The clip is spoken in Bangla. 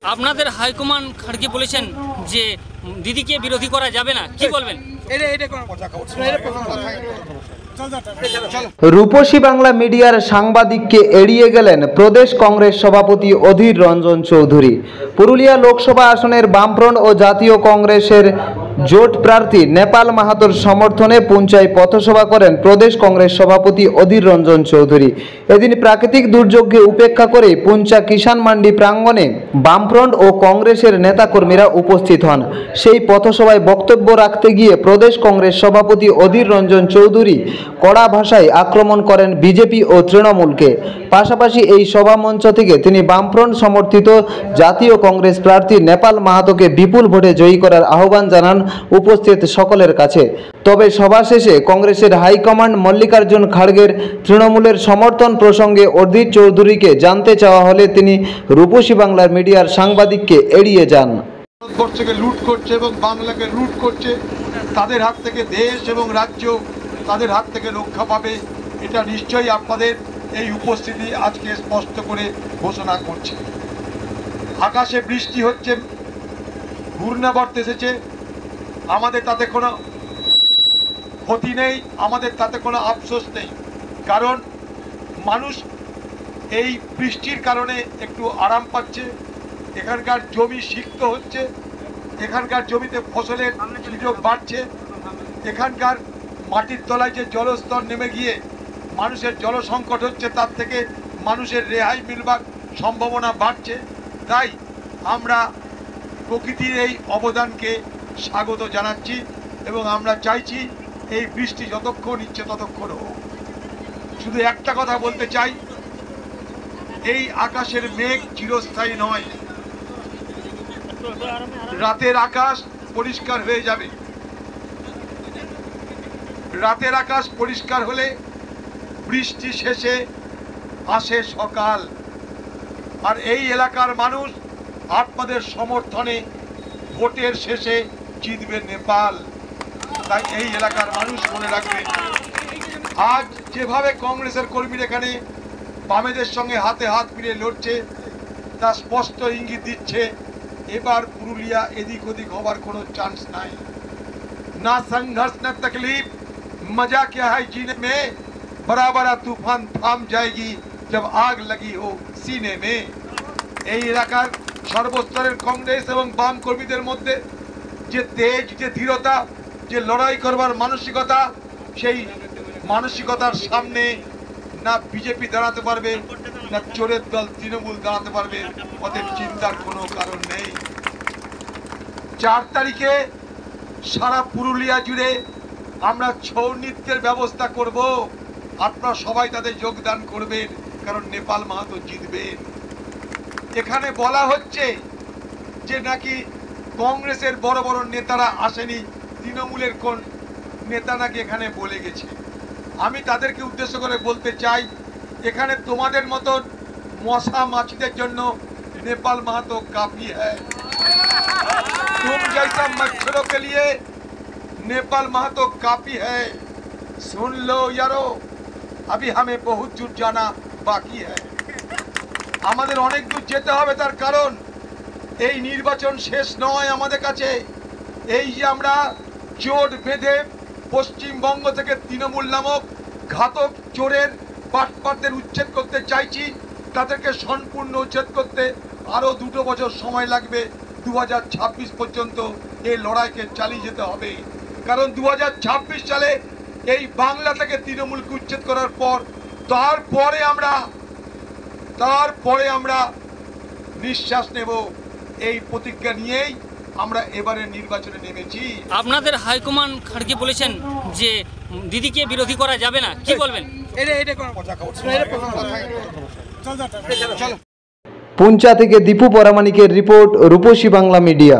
আপনাদের হাইকমান্ড খাড়গে বলেছেন যে দিদিকে বিরোধী করা যাবে না, কি বলবেন? রূপসী বাংলা মিডিয়ার সাংবাদিককে এড়িয়ে গেলেন প্রদেশ কংগ্রেস সভাপতি অধীর রঞ্জন চৌধুরী। পুরুলিয়া লোকসভা আসনের বামফ্রন্ট ও জাতীয় কংগ্রেসের জোট প্রার্থী নেপাল মাহাতোর সমর্থনে পুঞ্চায় পথসভা করেন প্রদেশ কংগ্রেস সভাপতি অধীর রঞ্জন চৌধুরী। এদিন প্রাকৃতিক দুর্যোগকে উপেক্ষা করে পুঞ্চা কিষাণ মান্ডি প্রাঙ্গণে বামফ্রন্ট ও কংগ্রেসের নেতাকর্মীরা উপস্থিত হন। সেই পথসভায় বক্তব্য রাখতে গিয়ে প্রদেশ কংগ্রেস সভাপতি অধীর রঞ্জন চৌধুরী কড়া ভাষায় আক্রমণ করেন বিজেপি ও তৃণমূলকে। পাশাপাশি এই সভামঞ্চ থেকে তিনি বামফ্রন্ট সমর্থিত জাতীয় কংগ্রেস প্রার্থী নেপাল মাহাতোকে বিপুল ভোটে জয়ী করার আহ্বান জানান উপস্থিত সকলের কাছে। তবে সভা শেষে কংগ্রেসের হাইকমান্ড মল্লিকার্জুন খাড়গের তৃণমূলের সমর্থন প্রসঙ্গে অধীর চৌধুরীকে জানতে চাওয়া হলে তিনি রূপসী বাংলার মিডিয়ার সাংবাদিককে এড়িয়ে যান। ভারতবর্ষকে লুট করছে এবং বাংলাকে লুট করছে, তাদের হাত থেকে দেশ এবং রাজ্য তাদের হাত থেকে রক্ষা পাবে, এটা নিশ্চয়ই আপনাদের এই উপস্থিতি আজকে স্পষ্ট করে ঘোষণা করছে। আকাশে বৃষ্টি হচ্ছে, ঘূর্ণাবর্ত এসেছে, আমাদের তাতে কোনো ক্ষতি নেই, আমাদের তাতে কোনো আফসোস নেই, কারণ মানুষ এই বৃষ্টির কারণে একটু আরাম পাচ্ছে। এখানকার জমি সিক্ত হচ্ছে, এখানকার জমিতে ফসলের সুযোগ বাড়ছে, এখানকার মাটির তলায় যে জলস্তর নেমে গিয়ে মানুষের জল সংকট হচ্ছে তার থেকে মানুষের রেহাই মিলবার সম্ভাবনা বাড়ছে। তাই আমরা প্রকৃতির এই অবদানকে স্বাগত জানাচ্ছি এবং আমরা চাইছি এই বৃষ্টি যতক্ষণ ইচ্ছে ততক্ষণ হোক। শুধু একটা কথা বলতে চাই, এই আকাশের মেঘ চিরস্থায়ী নয়, রাতের আকাশ পরিষ্কার হয়ে যাবে। রাতের আকাশ পরিষ্কার হলে বৃষ্টি শেষে আসে সকাল। আর এই এলাকার মানুষ আপনাদের সমর্থনে ভোটের শেষে জিতবে নেপাল। তাই এই এলাকার মানুষ মনে রাখবে, আজ যেভাবে কংগ্রেসের কর্মীরা এখানে বামেদের সঙ্গে হাতে হাত মিলিয়ে লড়ছে, তা স্পষ্ট ইঙ্গিত দিচ্ছে এবার পুরুলিয়া এদিক ওদিক হবার কোনো চান্স নাই। না সংঘর্ষ না তকলিফ, मजा क्या है जीने में, बराबर तूफान थाम जाएगी जब आग लगी हो सीने में। এই এলাকার সর্বস্তরের কংগ্রেস এবং বাম কর্মীদের মধ্যে যে তেজ, যে দৃঢ়তা, যে লড়াই করবার মানসিকতা, সেই মানসিকতার সামনে না বিজেপি দাঁড়াতে পারবে, না চোরের দল তৃণমূল দাঁড়াতে পারবে। অতএব চিন্তার কোনো কারণ নেই। 4 তারিখে সারা পুরুলিয়া জুড়ে আমরা ছৌ নৃত্যের ব্যবস্থা করব, আপনারা সবাই তাদের যোগদান করবেন, কারণ নেপাল মাহাতো জিতবেন। এখানে বলা হচ্ছে যে নাকি কংগ্রেসের বড় বড় নেতারা আসেনি, তৃণমূলের কোন নেতা নাকি এখানে বলে গেছে। আমি তাদেরকে উদ্দেশ্য করে বলতে চাই, এখানে তোমাদের মতন মশা মাছিদের জন্য নেপাল মাহাতো কাফি হ্যায়। तुम जैसा मच्छरों के लिए नेपाल माहातो काफी है। सुन लो यारो, अभी हमें बहुत दूर जाना बाकी है। আমাদের অনেক দূর যেতে হবে, তার কারণ এই নির্বাচন শেষ নয় আমাদের কাছে। এই যে আমরা জোট বেঁধে পশ্চিমবঙ্গ থেকে তৃণমূল নামক ঘাতক চোরের বাটপারদের উচ্ছেদ করতে চাইছি, তাদেরকে সম্পূর্ণ উচ্ছেদ করতে আরো 2 বছর সময় লাগবে। 2026 পর্যন্ত এই লড়াইকে চালিয়ে যেতে হবে, কারণ 2026 সালে এই বাংলা থেকে তৃণমূলকে উচ্ছেদ করার পর তারপরে আমরা নিঃশ্বাস নেব। এই প্রতিজ্ঞা নিয়েই আমরা এবারে নির্বাচনে নেমেছি। আপনাদের হাইকমান্ড খাড়গে বলেছেন যে দিদিকে বিরোধী করা যাবে না, কি বলবেন? পুঞ্চা থেকে দীপু পরামানিকের রিপোর্ট, রূপসী বাংলা মিডিয়া।